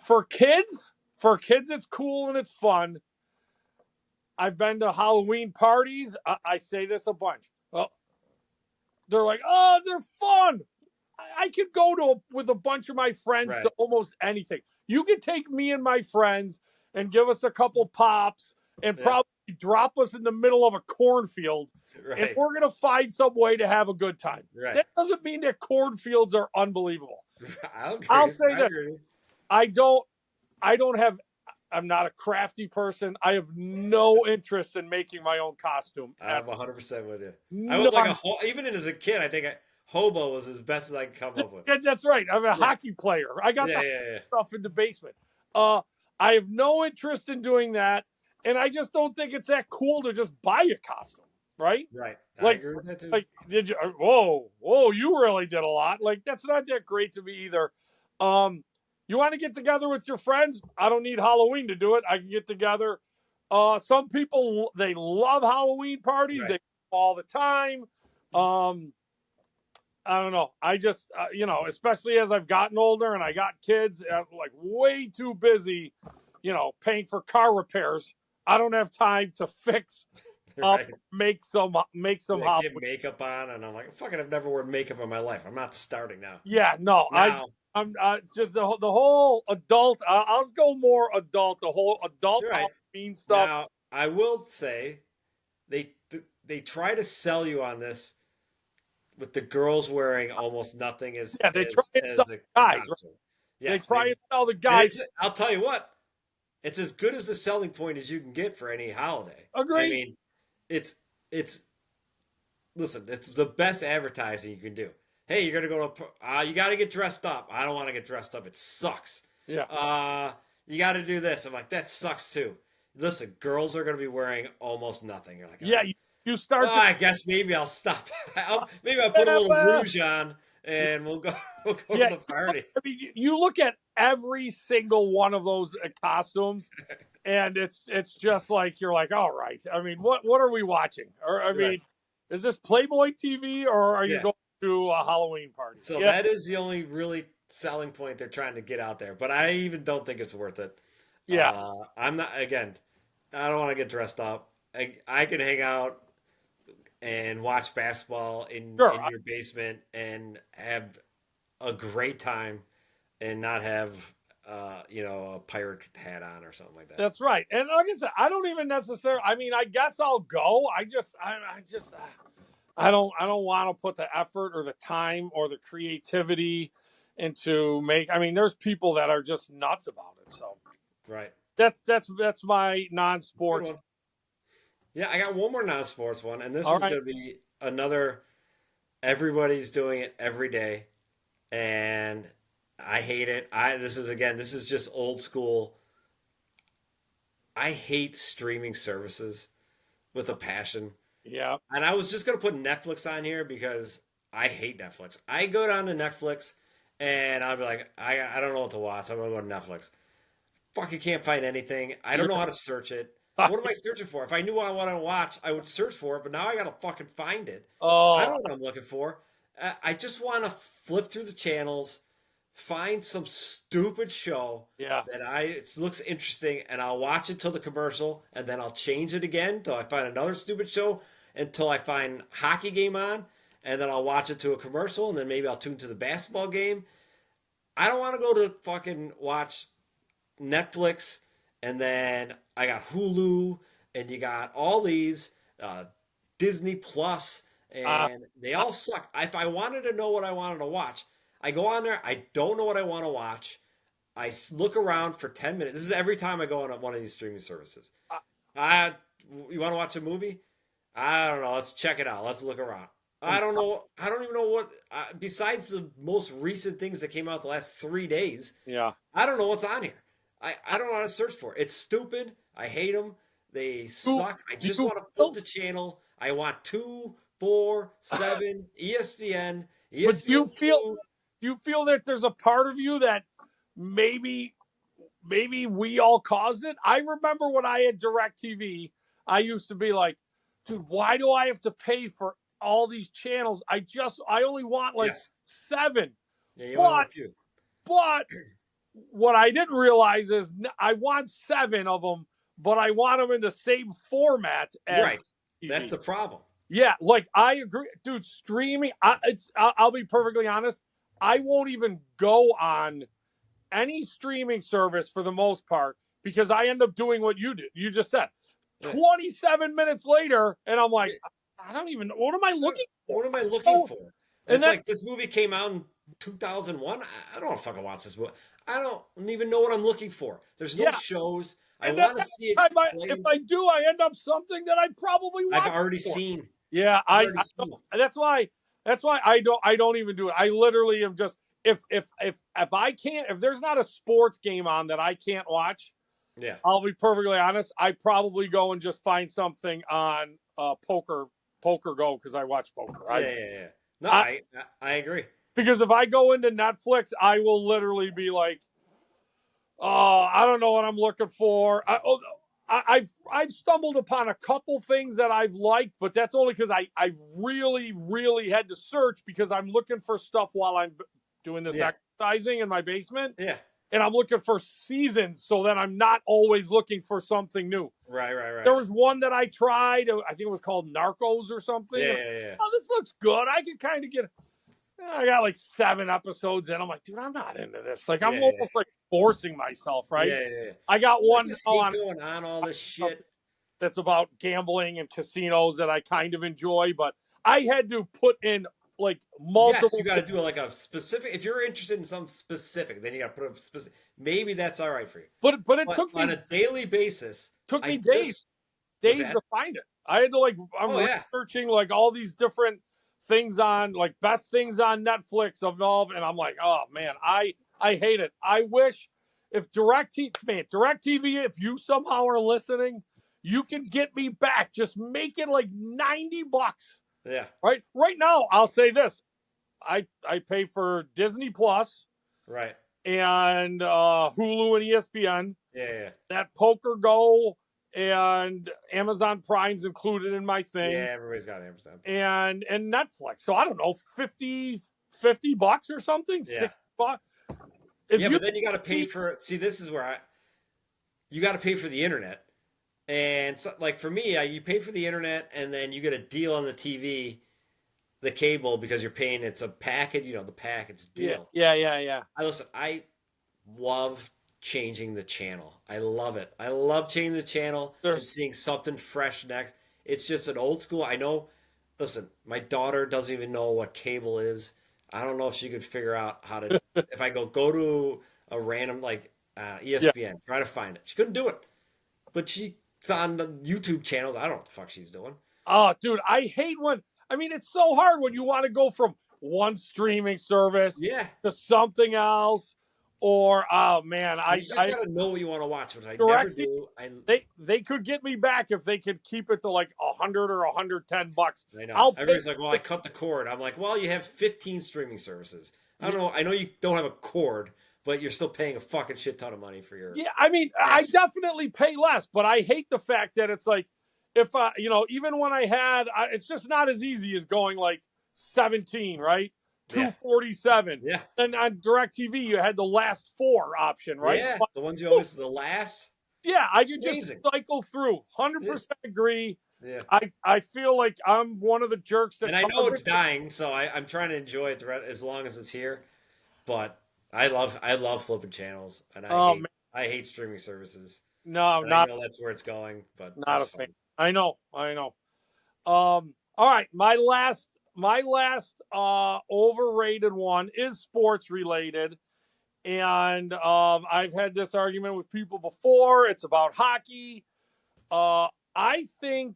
For kids, it's cool and it's fun. I've been to Halloween parties. I say this a bunch. Well, they're like, oh, they're fun. I could go with a bunch of my friends to Right. almost anything. You could take me and my friends and give us a couple pops and Yeah. probably drop us in the middle of a cornfield, and Right. we're gonna find some way to have a good time. Right. That doesn't mean that cornfields are unbelievable. I I'll agree. say I that agree. I don't. I don't have. I'm not a crafty person. I have no interest in making my own costume I'm ever. 100% with you. I was like None. even as a kid, I think hobo was as best as I could come up with. That's right. I'm a Yeah. hockey player. I got Yeah. the Yeah. Yeah. stuff in the basement. Uh, I have no interest in doing that, and I just don't think it's that cool to just buy a costume, right? Right. I Like, agree with that too. like, did you? Whoa! You really did a lot. Like, that's not that great to me either. Um, you want to get together with your friends? I don't need Halloween to do it. I can get together. Some people they love Halloween parties. They Right. go all the time. Um, I don't know. I just, especially as I've gotten older and I got kids, I'm like way too busy, paying for car repairs. I don't have time to fix up, Right. make some Like get Halloween. makeup on, and I'm like, fucking, I've never worn makeup in my life. I'm not starting now. Yeah, no, Now, I'm just the whole adult. I'll just go more adult. The whole adult you're right. Halloween stuff. Now, I will say they try to sell you on this with the girls wearing almost nothing as Yeah, they try and sell a guys. Right? costume. They Yes, try and sell the and guys. it's. I'll tell you what, it's as good as the selling point as you can get for any holiday. I Agree. mean, it's it's listen, it's the best advertising you can do. Hey, you're gonna go to you got to get dressed up. I don't want to get dressed up. It sucks. Yeah. You got to do this. I'm like, that sucks too. Listen, girls are gonna be wearing almost nothing. You're like, Yeah. You start to. I guess maybe I'll stop. Maybe I'll put a little Well, rouge on and we'll go. We'll go yeah, to the party. I mean, you look at every single one of those costumes, and it's just like you're like, all right. I mean, what are we watching? Or I Right. mean, is this Playboy TV or are you Yeah. going to a Halloween party? So Yeah, that is the only really selling point they're trying to get out there. But I even don't think it's worth it. yeah, I'm not. Again, I don't want to get dressed up. I can hang out and watch basketball sure. in your basement and have a great time and not have a pirate hat on or something like that. That's right. And like I said, I don't even necessarily. I mean, I guess I'll go. I don't want to put the effort or the time or the creativity into make. I mean, there's people that are just nuts about it. So Right. that's my Good non-sports. one. Yeah, I got one more non-sports one, and this All one's right. going to be another. Everybody's doing it every day, and I hate it. This is just old school. I hate streaming services with a passion. Yeah. And I was just gonna put Netflix on here because I hate Netflix. I go down to Netflix and I'll be like, I don't know what to watch. I'm gonna go to Netflix. Fucking can't find anything. I don't know how to search it. What am I searching for? If I knew what I want to watch, I would search for it. But now I gotta fucking find it. I don't Oh, know what I'm looking for. I just want to flip through the channels, find some stupid show yeah. that it looks interesting, and I'll watch it till the commercial, and then I'll change it again till I find another stupid show until I find hockey game on, and then I'll watch it to a commercial, and then maybe I'll tune to the basketball game. I don't want to go to fucking watch Netflix, and then I got Hulu, and you got all these uh, Disney Plus, Uh, and they all suck. If I wanted to know what I wanted to watch, I go on there. I don't know what I want to watch. Look around for 10 minutes. This is every time I go on one of these streaming services. uh, I, you want to watch a movie? I don't know. Let's check it out. Let's look around. I and don't know. I don't even know what. Besides the most recent things that came out the last 3 days, yeah. I don't know what's on here. I don't know how to search for it. It's stupid. I hate them. They You, suck. I you just want to flip feel, the channel. I want 2, 4, 7, ESPN, but do you ESPN feel 2. do you feel that there's a part of you that maybe we all caused it? I remember when I had DirecTV, I used to be like, dude, why do I have to pay for all these channels? I only want like Yes. 7. Yeah, you only want But a few. but what I didn't realize is I want 7 of them, but I want them in the same format as Right. That's TV. the problem. Yeah, like I agree, dude. Streaming, I'll be perfectly honest. I won't even go on any streaming service for the most part because I end up doing what you did. You just said Yeah. 27 minutes later, and I'm like, I don't even know. What am I looking for? What am I looking for? And It's then, like this movie came out in 2001. I don't fucking watch this movie. I don't even know what I'm looking for. There's no yeah. shows. I And then want to see it time if playing. I do, I end up something that I probably I've watched already before. seen. Yeah, I've I already seen. don't. That's why I don't even do it. I literally am just if I can't if there's not a sports game on that I can't watch, Yeah. I'll be perfectly honest. I probably go and just find something on poker go because I watch poker. Yeah. No, I I agree. because if I go into Netflix, I will literally be like, oh, I don't know what I'm looking for. I've stumbled upon a couple things that I've liked, but that's only because I really had to search because I'm looking for stuff while I'm doing this Yeah. exercising in my basement, Yeah. and I'm looking for seasons so that I'm not always looking for something new. Right. There was one that I tried. I think it was called Narcos or something. Yeah. Oh, this looks good. I can kind of get. I got like 7 episodes in. I'm like, dude, I'm not into this. Like, I'm Yeah. almost like forcing myself, right? Yeah. I got I one just now hate on going on all this shit. that's about gambling and casinos that I kind of enjoy, but I had to put in like Yes, multiple. you got to do like a specific. If you're interested in something specific, then you got to put a specific. Maybe that's all right for you. But it But took on me a daily basis, I days just was to that. find it. I had to like I'm Oh yeah, researching like all these different things on like best things on Netflix of all, and I'm like, oh man, I hate it. I wish if DirecTV, if you somehow are listening, you can get me back. Just make it like $90. yeah, Right now, I'll say this. I pay for Disney Plus right, and Hulu and ESPN. yeah. That Poker Go and Amazon Prime's included in my thing, Everybody's got Amazon. and Netflix. So I don't know, $50 or something, Yeah, $60. If yeah, you but then you got to pay for. See, this is where you got to pay for the internet, and so, like for me, you pay for the internet, and then you get a deal on the TV, the cable because you're paying. It's a package, the package deal. Yeah. I love changing the channel. I love it. I love changing the channel and seeing something fresh next. It's just an old school. I know. Listen, my daughter doesn't even know what cable is. I don't know if she could figure out how to. If I go to a random like Yeah. ESPN, try to find it. She couldn't do it, but she's on the YouTube channels. I don't know what the fuck she's doing. Oh, dude, I hate when. I mean, it's so hard when you want to go from one streaming service Yeah, to something else, or oh man, you just gotta know what you want to watch, which I never directly do. they could get me back if they could keep it to like $100 or $110. I know. I'll pay. Everybody's like, well, I cut the cord. I'm like, well, you have 15 streaming services. I don't know. I know you don't have a cord, but you're still paying a fucking shit ton of money for your. Yeah, I mean, I definitely pay less, but I hate the fact that it's like if even when I had, it's just not as easy as going like 17, right? 247. Yeah. And on DirecTV, you had the last 4 option, right? Yeah, But, the ones you always the last. yeah, I could just Amazing. cycle through. 100% agree. Yeah. I feel like I'm one of the jerks that. And I know it's dying, so I'm trying to enjoy it as long as it's here. But I love flipping channels, and I hate streaming services. No, and not. I know that's where it's going, but Not a fan. I know. All right, my last overrated one is sports related, and I've had this argument with people before. It's about hockey. I think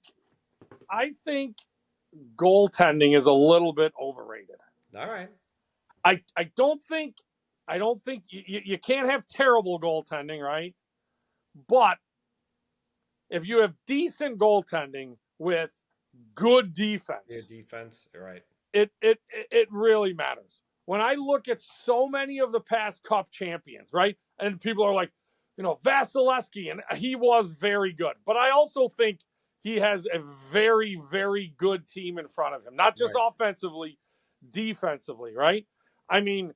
goaltending is a little bit overrated. All right. I don't think you can't have terrible goaltending, right? But if you have decent goaltending with good defense, Right. it really matters. When I look at so many of the past Cup champions, right, and people are like, Vasilevsky, and he was very good, but I also think he has a very, very good team in front of him, not just offensively, defensively, right? I mean,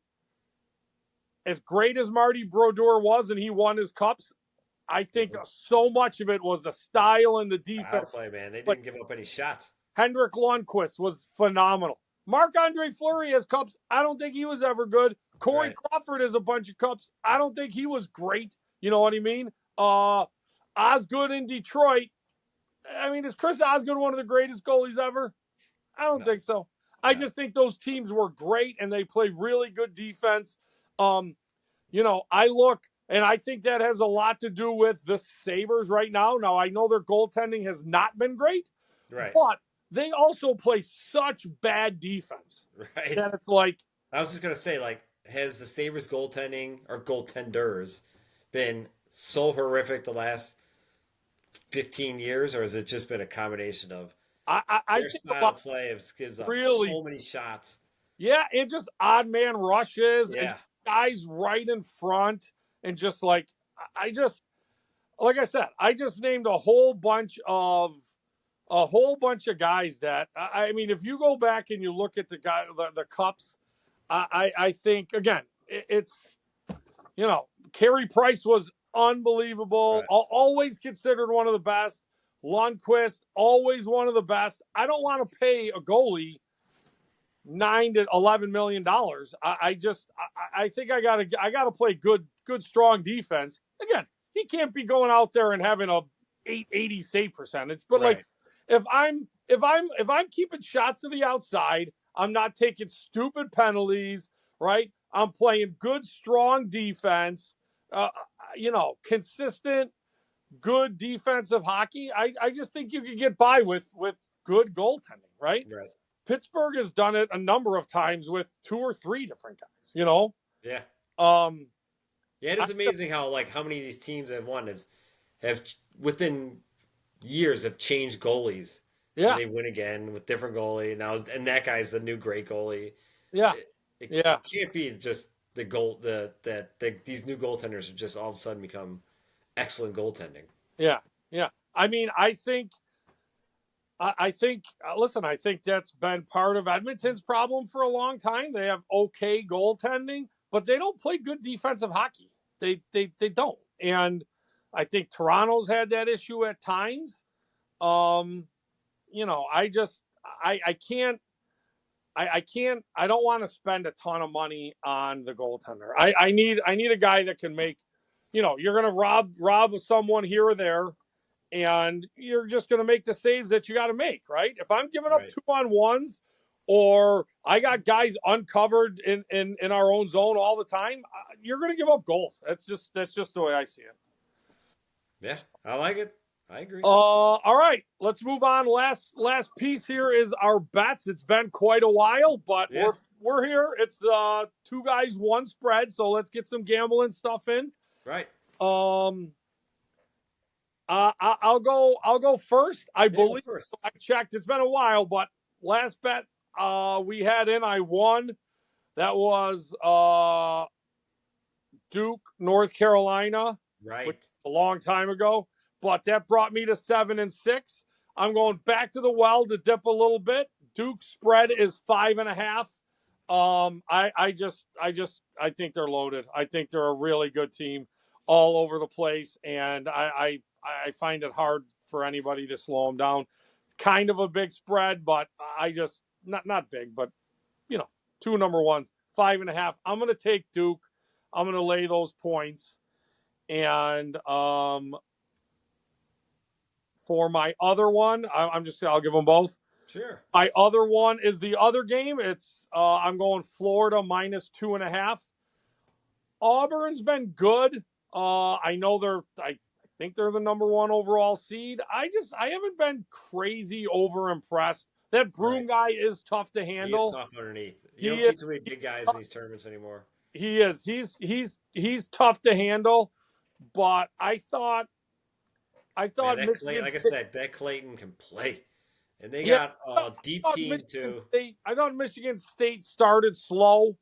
as great as Marty Brodeur was, and he won his cups, I think so much of it was the style and the Style defense. play, man. They Like didn't give up any shots. Hendrik Lundqvist was phenomenal. Marc-Andre Fleury has cups. I don't think he was ever good. Corey Right. Crawford has a bunch of cups. I don't think he was great. You know what I mean? Osgood in Detroit. I mean, is Chris Osgood one of the greatest goalies ever? I don't No. think so. I No. just think those teams were great and they played really good defense. I look and I think that has a lot to do with the Sabres right now. Now, I know their goaltending has not been great, Right. but they also play such bad defense Right. that it's like, I was just gonna say, like, has the Sabres goaltending or goaltenders been so horrific the last 15 years, or has it just been a combination of I their think style about of play gives up really, so many shots? yeah, and just odd man rushes and Yeah. just guys right in front and just like, I just, like I said, I just named a whole bunch of guys that I mean, if you go back and you look at the cups, I think again it's Carey Price was unbelievable, Right. always considered one of the best. Lundqvist always one of the best. I don't want to pay a goalie $9 to $11 million. I think I gotta play good strong defense. Again, he can't be going out there and having a 880 save percentage. But like Right. if I'm keeping shots to the outside, I'm not taking stupid penalties, right? I'm playing good strong defense, consistent good defensive hockey. I just think you can get by with good goaltending, right? Right. Pittsburgh has done it a number of times with two or three different guys. Yeah. Um, Yeah. It I, is amazing how many of these teams have won have within years have changed goalies and yeah, they win again with different goalie now and that guy's the new great goalie. yeah, It yeah, can't be just the goal that these new goaltenders have just all of a sudden become excellent goaltending. yeah, yeah. I mean, listen, I think that's been part of Edmonton's problem for a long time. They have okay goaltending, but they don't play good defensive hockey. They don't. And I think Toronto's had that issue at times. Um, I just I can't I don't want to spend a ton of money on the goaltender. I need a guy that can make, you're gonna rob someone here or there, and you're just gonna make the saves that you gotta make, right? If I'm giving up Right. 2-on-1s or I got guys uncovered in our own zone all the time, you're gonna give up goals. That's just the way I see it. Yeah, I like it. I agree. All right, let's move on. Last piece here is our bets. It's been quite a while, but Yeah. we're here. It's two guys, one spread. So let's get some gambling stuff in. Right. Um, I'll go first. I Yeah, go believe first. I checked. It's been a while, but last bet we had in, I won. That was Duke, North Carolina, which Right. was a long time ago, but that brought me to 7-6. I'm going back to the well to dip a little bit. Duke's spread is 5.5. I think they're loaded. I think they're a really good team all over the place, and I find it hard for anybody to slow them down. It's kind of a big spread, but I just not big, but two number ones, 5.5. I'm going to take Duke. I'm going to lay those points. And for my other one, I'll give them both. Sure. My other one is the other game. It's I'm going Florida -2.5. Auburn's been good. I know I think they're the number one overall seed. I haven't been crazy over impressed. That Broom Right. guy is tough to He is handle. tough underneath. You He don't is. see too many big guys in these tournaments anymore. He is. He's tough to handle. But I thought Man, that Clay, Michigan like I State. said, that Clayton can play, and they Yeah, got I a thought, deep I thought team Michigan too. State. I thought Michigan State started slow,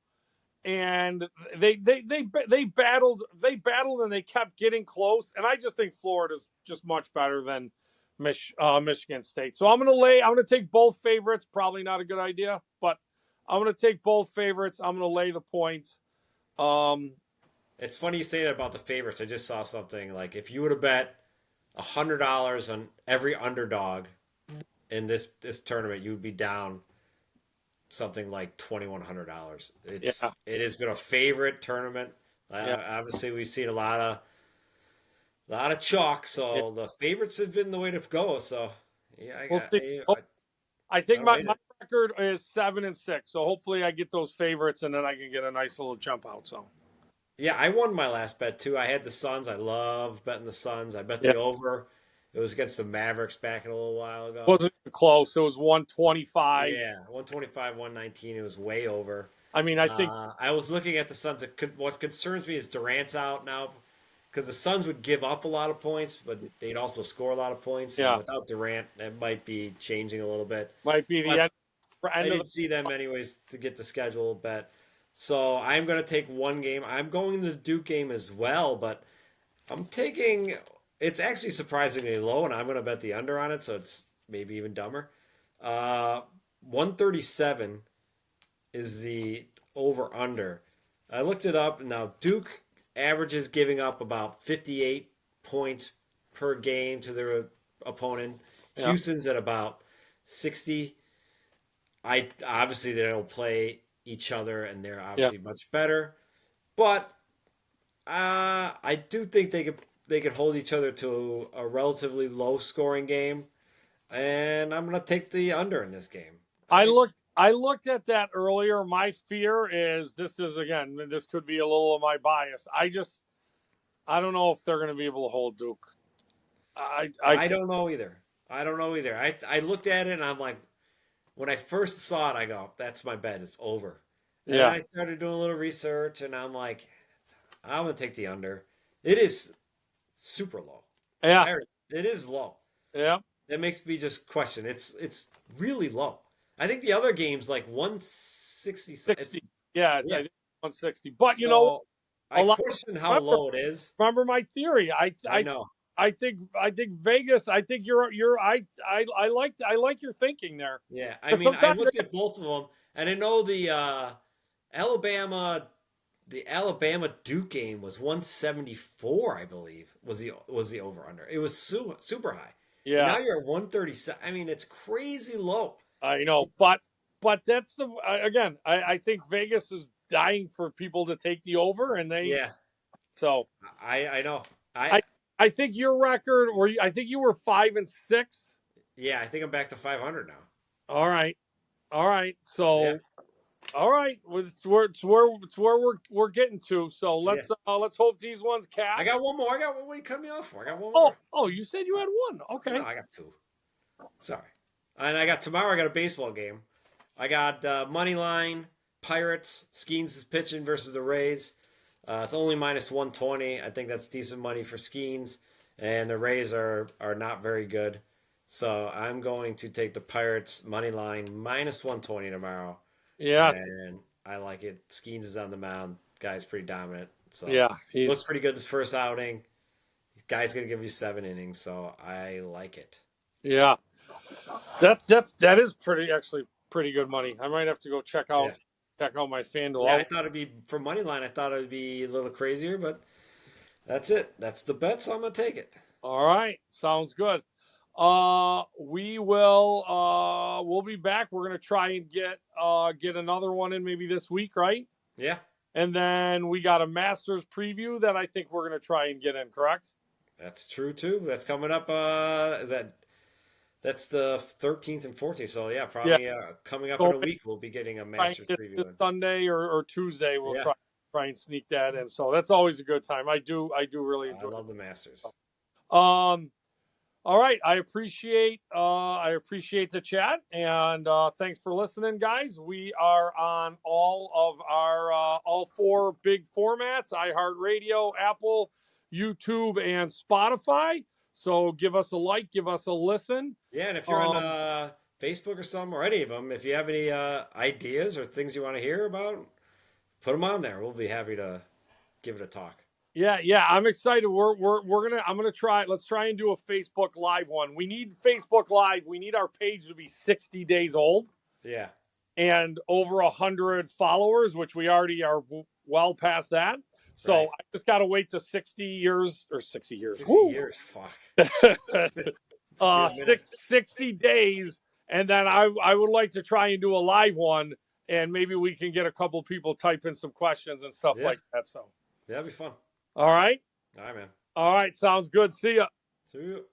and they battled and they kept getting close. And I just think Florida's just much better than Michigan State. So I'm gonna take both favorites. Probably not a good idea, but I'm gonna take both favorites. I'm gonna lay the points. Um, It's funny you say that about the favorites. I just saw something like if you would have bet $100 on every underdog in this tournament, you would be down something like $2,100. Yeah, It has been a favorite tournament. yeah, Obviously, we've seen a lot of chalk, yeah. so the favorites have been the way to go. So yeah, We'll see. I think I my, like my it. record is 7-6. So hopefully I get those favorites and then I can get a nice little jump out. So Yeah, I won my last bet too. I had the Suns. I love betting the Suns. I bet yeah, the over. It was against the Mavericks back a little while ago. wasn't even close. It was 125. Yeah, 125, 119. It was way over. I mean, I think I was looking at the Suns. What concerns me is Durant's out now because the Suns would give up a lot of points, but they'd also score a lot of points. And yeah, without Durant, that might be changing a little bit. might be the But I end of the. did see them anyways to get the schedule bet. So I'm going to take one game. I'm going to the Duke game as well, but I'm taking. It's actually surprisingly low, and I'm going to bet the under on it, so it's maybe even dumber. 137 is the over under. I looked it up. Now, Duke averages giving up about 58 points per game to their opponent. Yeah, Houston's at about 60. I obviously they don't play each other, and they're yeah. obviously much better. But I do think they could hold each other to a relatively low scoring game, and I'm gonna take the under in this game. It's I looked at that earlier. My fear is this is again. This could be a little of my bias. I don't know if they're going to be able to hold Duke. I I don't know either. I don't know either. I looked at it and I'm like, when I first saw it, I go, that's my bet. It's over. And then yeah, I started doing a little research, and I'm like, I'm gonna take the under. It is super low. yeah, It is low. yeah. That makes me just question. It's really low. I think the other game's like 160. It's 60. Yeah, it's I yeah. think 160. But you know, So I a lot. question how Remember, low it is. remember my theory. I know. I think Vegas. I think I like your thinking there. Yeah. I Because mean, I sometimes looked at both of them, and I know Alabama, the Alabama Duke game was 174, I believe, was the over under. It was super high, and yeah, now you're at 137. I mean, it's crazy low. I know, It's but that's the again. I think Vegas is dying for people to take the over, and they yeah. so I know. I I think your record, or I think you were 5-6. Yeah. I think I'm back to 500 now. All right, all right. Yeah. So all right, it's where we're getting to. So Yeah. let's hope these ones I cash. got one more. What are you cutting me off for? I got one Oh more. oh, you said you had one. No, Okay. I got two. Sorry. And I got tomorrow. I got a baseball game. I got money line Pirates. Skeens is pitching versus the Rays. It's only minus 120. I think that's decent money for Skeens, and the Rays are not very good. So I'm going to take the Pirates money line minus 120 tomorrow, Yeah, and I like it. Skeens is on the mound. Guy's pretty dominant. So yeah. looked He's pretty good this first outing. Guy's gonna give you 7 innings, so I like it. yeah. That is pretty actually pretty good money. I might have to go Yeah. check out my FanDuel. Yeah, I thought it'd be for money line. I thought it'd be a little crazier, but that's it. That's the bet, so I'm gonna take it. All right, sounds good. We'll be back. We're gonna try and get another one in maybe this week, right? Yeah, And then we got a Masters preview that I think we're gonna try and get in. Correct? that's true too. That's coming up. That's the 13th and 14th. So yeah, Yeah. probably coming up in So a maybe week we'll be getting a try and Masters get this preview in. Sunday or Tuesday. We'll Yeah, try and sneak that in. So that's always a good time. I do really I enjoy love the Masters. it. All right, I appreciate the chat, and thanks for listening, guys. We are on all of our all four big formats: iHeartRadio, Apple, YouTube, and Spotify. So give us a like, give us a listen. Yeah, and if you're on Um, Facebook or some or any of them, if you have any ideas or things you want to hear about, put them on there. We'll be happy to give it a talk. yeah, I'm excited. I'm gonna try. Let's try and do a Facebook Live one. We need Facebook Live. We need our page to be 60 days old Yeah. and over 100 followers, which we already are well past that. So Right. I just got to wait to 60 years or 60 years. 60 Woo! years. Fuck. It's gonna be a minute. 60 days. And then I would like to try and do a live one, and maybe we can get a couple people type in some questions and stuff Yeah. like that. So, That'd be fun. all right. All right, man. All right. Sounds good. See ya. See you.